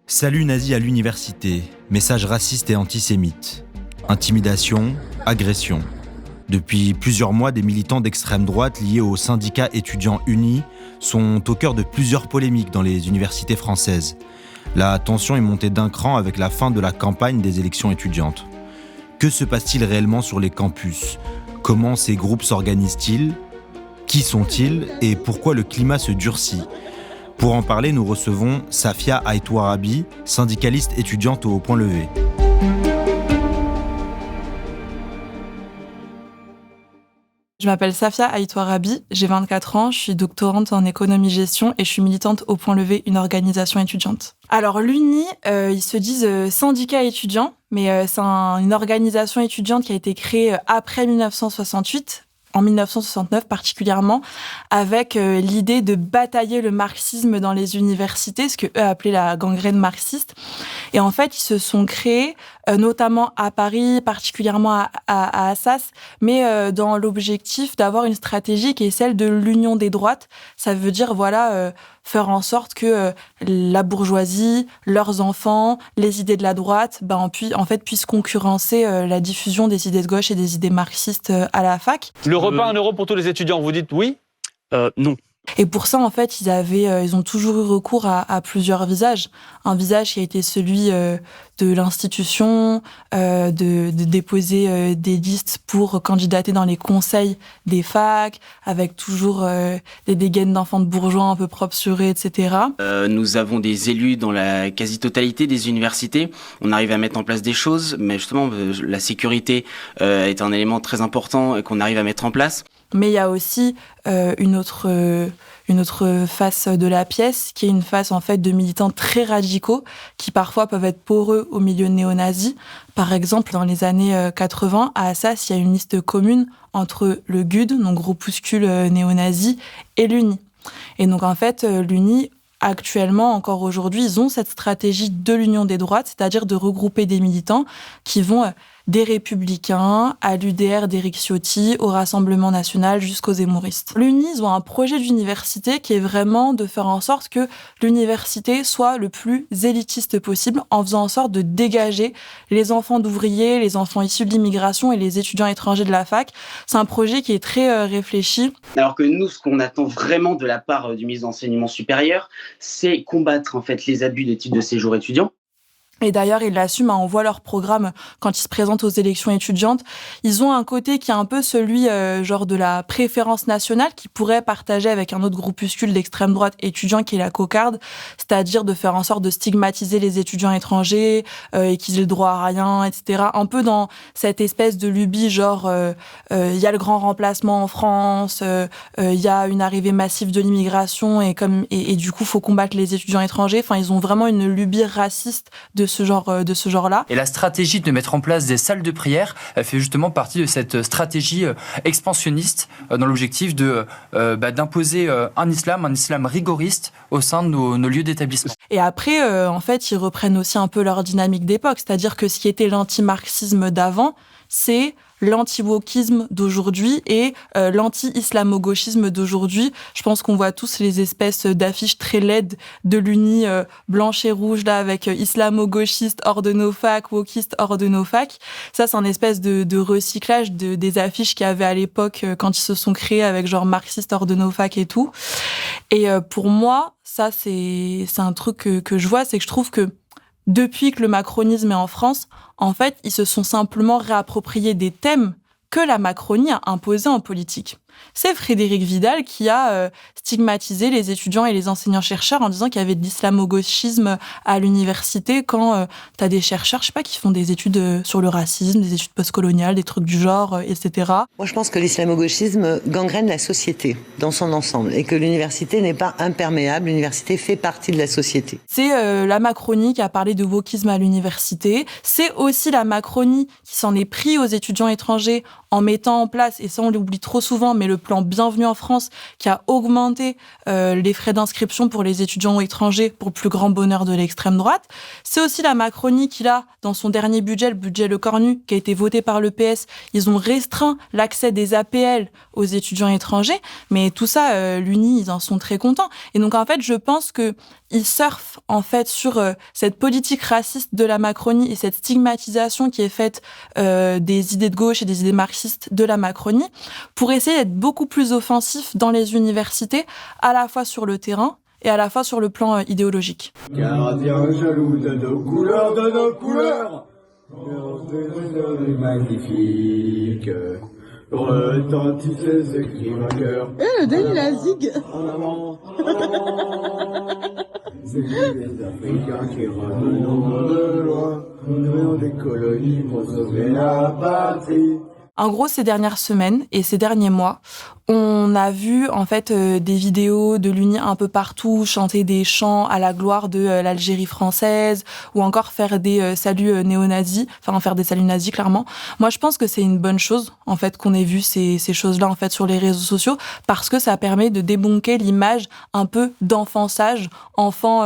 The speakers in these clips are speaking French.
Salut nazi à l'université, message raciste et antisémite. Intimidation, agression. Depuis plusieurs mois, des militants d'extrême droite liés au syndicat étudiants unis sont au cœur de plusieurs polémiques dans les universités françaises. La tension est montée d'un cran avec la fin de la campagne des élections étudiantes. Que se passe-t-il réellement sur les campus ? Comment ces groupes s'organisent-ils ? Qui sont-ils ? Et pourquoi le climat se durcit ? Pour en parler, nous recevons Safia Aït-Ouarabi, syndicaliste étudiante au Point Levé. Je m'appelle Safia Aït-Ouarabi, j'ai 24 ans, je suis doctorante en économie-gestion et je suis militante au Point Levé, une organisation étudiante. Alors l'UNI, ils se disent syndicat étudiant, mais c'est une organisation étudiante qui a été créée après 1968, en 1969 particulièrement, avec l'idée de batailler le marxisme dans les universités, ce qu'eux appelaient la gangrène marxiste. Et en fait, ils se sont créés, notamment à Paris, particulièrement à Assas, mais dans l'objectif d'avoir une stratégie qui est celle de l'union des droites. Ça veut dire, faire en sorte que la bourgeoisie, leurs enfants, les idées de la droite, puissent concurrencer la diffusion des idées de gauche et des idées marxistes à la fac. Le repas 1 euro pour tous les étudiants, vous dites oui ? Non. Et pour ça, en fait, ils ont toujours eu recours à plusieurs visages. Un visage qui a été celui de l'institution, de déposer des listes pour candidater dans les conseils des facs, avec toujours des dégaines d'enfants de bourgeois un peu propres sur eux, etc. Nous avons des élus dans la quasi-totalité des universités. On arrive à mettre en place des choses, mais justement, la sécurité est un élément très important qu'on arrive à mettre en place. Mais il y a aussi une autre face de la pièce, qui est une face en fait de militants très radicaux, qui parfois peuvent être poreux au milieu néo-nazi. Par exemple, dans les années 80, à Assas, il y a une liste commune entre le GUD, donc groupuscule néo-nazi, et l'UNI. Et donc en fait, l'UNI, actuellement, encore aujourd'hui, ils ont cette stratégie de l'union des droites, c'est-à-dire de regrouper des militants qui vont des Républicains à l'UDR d'Éric Ciotti, au Rassemblement National jusqu'aux Zemmouristes. L'UNI, ils ont un projet d'université qui est vraiment de faire en sorte que l'université soit le plus élitiste possible, en faisant en sorte de dégager les enfants d'ouvriers, les enfants issus de l'immigration et les étudiants étrangers de la fac. C'est un projet qui est très réfléchi. Alors que nous, ce qu'on attend vraiment de la part du ministre de l'Enseignement supérieur, c'est combattre en fait les abus de titre de séjour étudiant. Et d'ailleurs, ils l'assument, on voit leur programme quand ils se présentent aux élections étudiantes. Ils ont un côté qui est un peu celui de la préférence nationale, qui pourrait partager avec un autre groupuscule d'extrême droite étudiant qui est la cocarde, c'est-à-dire de faire en sorte de stigmatiser les étudiants étrangers et qu'ils aient le droit à rien, etc. Un peu dans cette espèce de lubie, y a le grand remplacement en France, y a une arrivée massive de l'immigration et du coup, faut combattre les étudiants étrangers. Enfin, ils ont vraiment une lubie raciste de ce genre-là. Et la stratégie de mettre en place des salles de prière fait justement partie de cette stratégie expansionniste dans l'objectif d'imposer un islam rigoriste au sein de nos lieux d'établissement. Et après, en fait, ils reprennent aussi un peu leur dynamique d'époque, c'est-à-dire que ce qui était l'anti-marxisme d'avant, c'est l'anti-wokisme d'aujourd'hui et l'anti-islamo-gauchisme d'aujourd'hui. Je pense qu'on voit tous les espèces d'affiches très laides de l'UNI blanche et rouge là avec islamo-gauchiste hors de nos facs, wokiste hors de nos facs. Ça, c'est un espèce de recyclage des affiches qu'il y avait à l'époque quand ils se sont créés avec genre marxiste hors de nos facs et tout. Et pour moi, ça, c'est un truc que je vois, c'est que je trouve que depuis que le macronisme est en France, en fait, ils se sont simplement réappropriés des thèmes que la Macronie a imposés en politique. C'est Frédérique Vidal qui a stigmatisé les étudiants et les enseignants-chercheurs en disant qu'il y avait de l'islamo-gauchisme à l'université quand t'as des chercheurs, qui font des études sur le racisme, des études postcoloniales, des trucs du genre, etc. Moi, je pense que l'islamo-gauchisme gangrène la société dans son ensemble et que l'université n'est pas imperméable, l'université fait partie de la société. C'est la Macronie qui a parlé de wokisme à l'université. C'est aussi la Macronie qui s'en est pris aux étudiants étrangers en mettant en place, et ça on l'oublie trop souvent, mais le plan Bienvenue en France qui a augmenté les frais d'inscription pour les étudiants étrangers pour le plus grand bonheur de l'extrême droite. C'est aussi la Macronie qui, là, dans son dernier budget, le budget Le Cornu, qui a été voté par le PS, ils ont restreint l'accès des APL aux étudiants étrangers, mais tout ça, l'UNI, ils en sont très contents. Et donc, en fait, je pense que ils surfent en fait sur cette politique raciste de la Macronie et cette stigmatisation qui est faite des idées de gauche et des idées marxistes de la Macronie pour essayer d'être beaucoup plus offensifs dans les universités, à la fois sur le terrain et à la fois sur le plan idéologique. Gardien jaloux de nos couleurs, magnifique. Retentissez ce cri vainqueur. Le Denis la zig. En avant. C'est les Africains qui revenons de loin. Nous venons des colonies pour sauver la patrie. En gros, ces dernières semaines et ces derniers mois, on a vu en fait des vidéos de l'Uni un peu partout, chanter des chants à la gloire de l'Algérie française ou encore faire des saluts néo-nazis, enfin faire des saluts nazis clairement. Moi, je pense que c'est une bonne chose en fait qu'on ait vu ces choses-là en fait sur les réseaux sociaux parce que ça permet de débunker l'image un peu d'enfant sage, enfant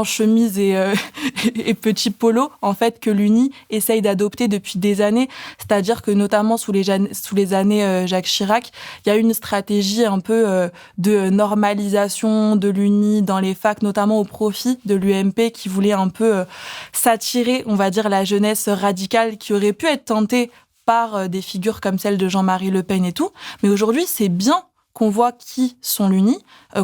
chemise et petit polo en fait que l'Uni essaye d'adopter depuis des années, c'est-à-dire que notamment sous les années Jacques Chirac, il y a une stratégie un peu de normalisation de l'Uni dans les facs, notamment au profit de l'UMP qui voulait un peu s'attirer, on va dire, la jeunesse radicale qui aurait pu être tentée par des figures comme celle de Jean-Marie Le Pen et tout. Mais aujourd'hui, c'est bien qu'on voit qui sont l'Uni,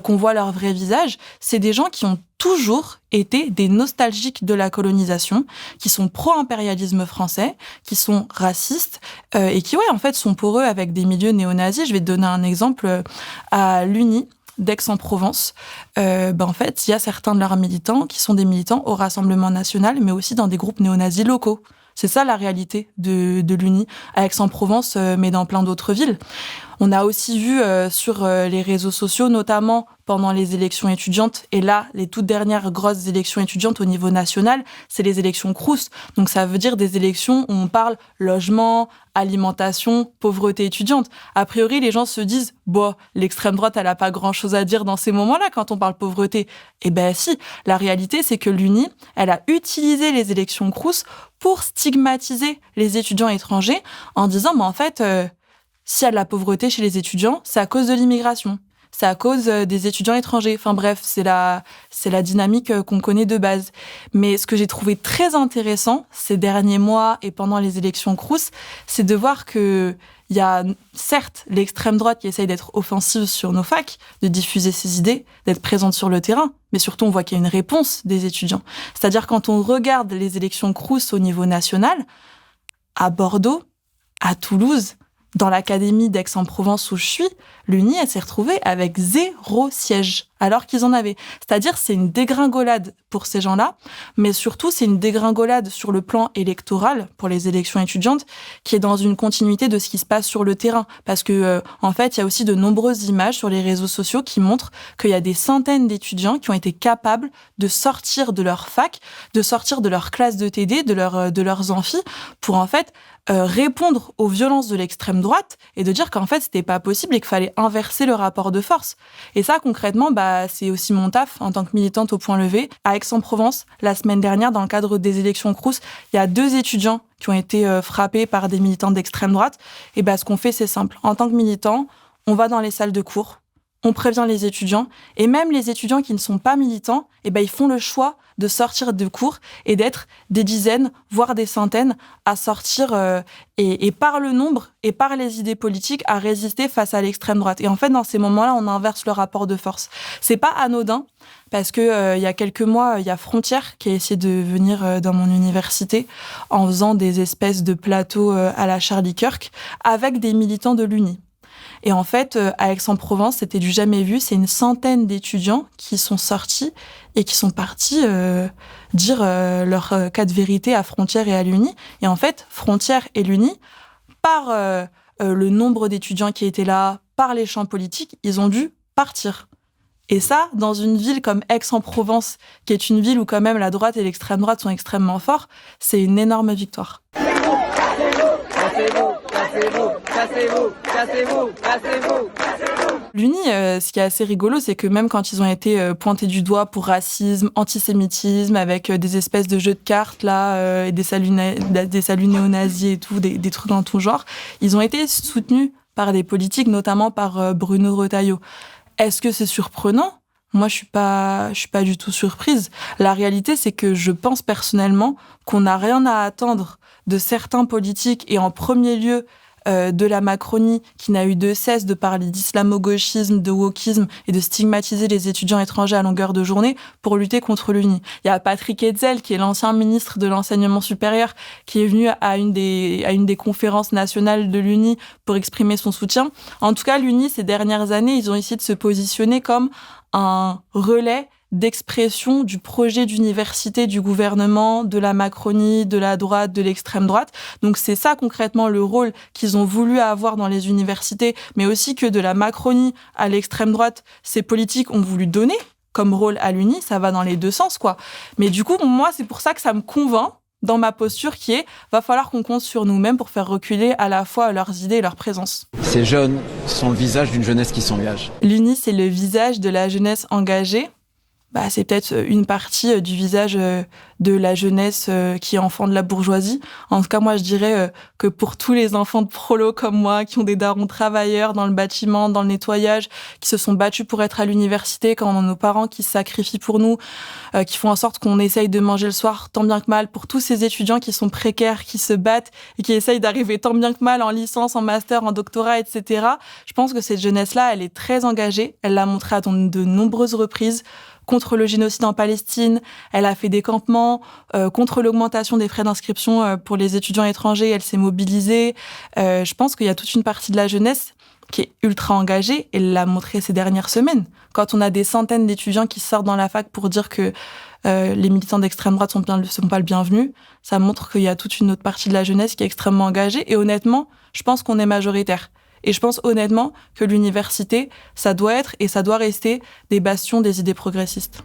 qu'on voit leur vrai visage. C'est des gens qui ont toujours été des nostalgiques de la colonisation, qui sont pro-impérialisme français, qui sont racistes et qui, en fait, sont poreux avec des milieux néo-nazis. Je vais te donner un exemple. À l'Uni d'Aix-en-Provence, en fait, il y a certains de leurs militants qui sont des militants au Rassemblement national, mais aussi dans des groupes néo-nazis locaux. C'est ça la réalité de l'Uni à Aix-en-Provence, mais dans plein d'autres villes. On a aussi vu sur les réseaux sociaux, notamment pendant les élections étudiantes, et là, les toutes dernières grosses élections étudiantes au niveau national, c'est les élections Crous. Donc ça veut dire des élections où on parle logement, alimentation, pauvreté étudiante. A priori, les gens se disent « l'extrême droite, elle a pas grand-chose à dire dans ces moments-là quand on parle pauvreté ». Eh ben si, la réalité, c'est que l'Uni, elle a utilisé les élections Crous pour stigmatiser les étudiants étrangers en disant en fait, s'il y a de la pauvreté chez les étudiants, c'est à cause de l'immigration. C'est à cause des étudiants étrangers. Enfin bref, c'est la dynamique qu'on connaît de base. Mais ce que j'ai trouvé très intéressant ces derniers mois et pendant les élections Crous, c'est de voir que il y a certes l'extrême droite qui essaye d'être offensive sur nos facs, de diffuser ses idées, d'être présente sur le terrain, mais surtout on voit qu'il y a une réponse des étudiants. C'est-à-dire quand on regarde les élections Crous au niveau national, à Bordeaux, à Toulouse, dans l'académie d'Aix-en-Provence où je suis, l'Uni, elle s'est retrouvée avec 0 siège, alors qu'ils en avaient. C'est-à-dire, c'est une dégringolade pour ces gens-là, mais surtout, c'est une dégringolade sur le plan électoral pour les élections étudiantes, qui est dans une continuité de ce qui se passe sur le terrain. Parce que, en fait, il y a aussi de nombreuses images sur les réseaux sociaux qui montrent qu'il y a des centaines d'étudiants qui ont été capables de sortir de leur fac, de sortir de leur classe de TD, de leurs amphis, pour en fait répondre aux violences de l'extrême droite et de dire qu'en fait, c'était pas possible et qu'il fallait inverser le rapport de force. Et ça, concrètement, c'est aussi mon taf en tant que militante au Point Levé. À Aix-en-Provence, la semaine dernière, dans le cadre des élections Crous, il y a 2 étudiants qui ont été frappés par des militants d'extrême droite. Et ce qu'on fait, c'est simple. En tant que militant, on va dans les salles de cours, on prévient les étudiants, et même les étudiants qui ne sont pas militants, ils font le choix de sortir de cours et d'être des dizaines, voire des centaines, à sortir et par le nombre et par les idées politiques à résister face à l'extrême droite. Et en fait, dans ces moments-là, on inverse le rapport de force. C'est pas anodin, parce que il y a quelques mois, il y a Frontières qui a essayé de venir dans mon université en faisant des espèces de plateaux à la Charlie Kirk avec des militants de l'Uni. Et en fait, à Aix-en-Provence, c'était du jamais vu. C'est une centaine d'étudiants qui sont sortis et qui sont partis dire leur cas de vérité à Frontières et à l'Uni. Et en fait, Frontières et l'Uni, par le nombre d'étudiants qui étaient là, par les champs politiques, ils ont dû partir. Et ça, dans une ville comme Aix-en-Provence, qui est une ville où quand même la droite et l'extrême droite sont extrêmement forts, c'est une énorme victoire. L'Uni, ce qui est assez rigolo, c'est que même quand ils ont été pointés du doigt pour racisme, antisémitisme, avec des espèces de jeux de cartes là, et des saluts néo-nazis et tout, des trucs dans tout genre, ils ont été soutenus par des politiques, notamment par Bruno Retailleau. Est-ce que c'est surprenant ? Moi, je suis pas du tout surprise. La réalité, c'est que je pense personnellement qu'on n'a rien à attendre de certains politiques et en premier lieu de la Macronie qui n'a eu de cesse de parler d'islamo-gauchisme, de wokisme et de stigmatiser les étudiants étrangers à longueur de journée pour lutter contre l'UNI. Il y a Patrick Hetzel, qui est l'ancien ministre de l'enseignement supérieur, qui est venu à une des conférences nationales de l'UNI pour exprimer son soutien. En tout cas, l'UNI, ces dernières années, ils ont essayé de se positionner comme un relais d'expression du projet d'université du gouvernement, de la Macronie, de la droite, de l'extrême droite. Donc c'est ça concrètement le rôle qu'ils ont voulu avoir dans les universités, mais aussi que de la Macronie à l'extrême droite, ces politiques ont voulu donner comme rôle à l'UNI. Ça va dans les deux sens, quoi. Mais du coup, moi, c'est pour ça que ça me convainc dans ma posture qui est, va falloir qu'on compte sur nous-mêmes pour faire reculer à la fois leurs idées et leur présence. Ces jeunes sont le visage d'une jeunesse qui s'engage. L'UNI, c'est le visage de la jeunesse engagée. C'est peut-être une partie du visage de la jeunesse qui est enfant de la bourgeoisie. En tout cas, moi, je dirais que pour tous les enfants de prolos comme moi, qui ont des darons travailleurs dans le bâtiment, dans le nettoyage, qui se sont battus pour être à l'université, quand on a nos parents qui se sacrifient pour nous, qui font en sorte qu'on essaye de manger le soir tant bien que mal, pour tous ces étudiants qui sont précaires, qui se battent et qui essayent d'arriver tant bien que mal en licence, en master, en doctorat, etc. Je pense que cette jeunesse-là, elle est très engagée. Elle l'a montré à de nombreuses reprises contre le génocide en Palestine. Elle a fait des campements contre l'augmentation des frais d'inscription pour les étudiants étrangers. Elle s'est mobilisée. Je pense qu'il y a toute une partie de la jeunesse qui est ultra engagée. Elle l'a montré ces dernières semaines. Quand on a des centaines d'étudiants qui sortent dans la fac pour dire que les militants d'extrême droite sont pas le bienvenu, ça montre qu'il y a toute une autre partie de la jeunesse qui est extrêmement engagée. Et honnêtement, je pense qu'on est majoritaire. Et je pense honnêtement que l'université, ça doit être et ça doit rester des bastions des idées progressistes.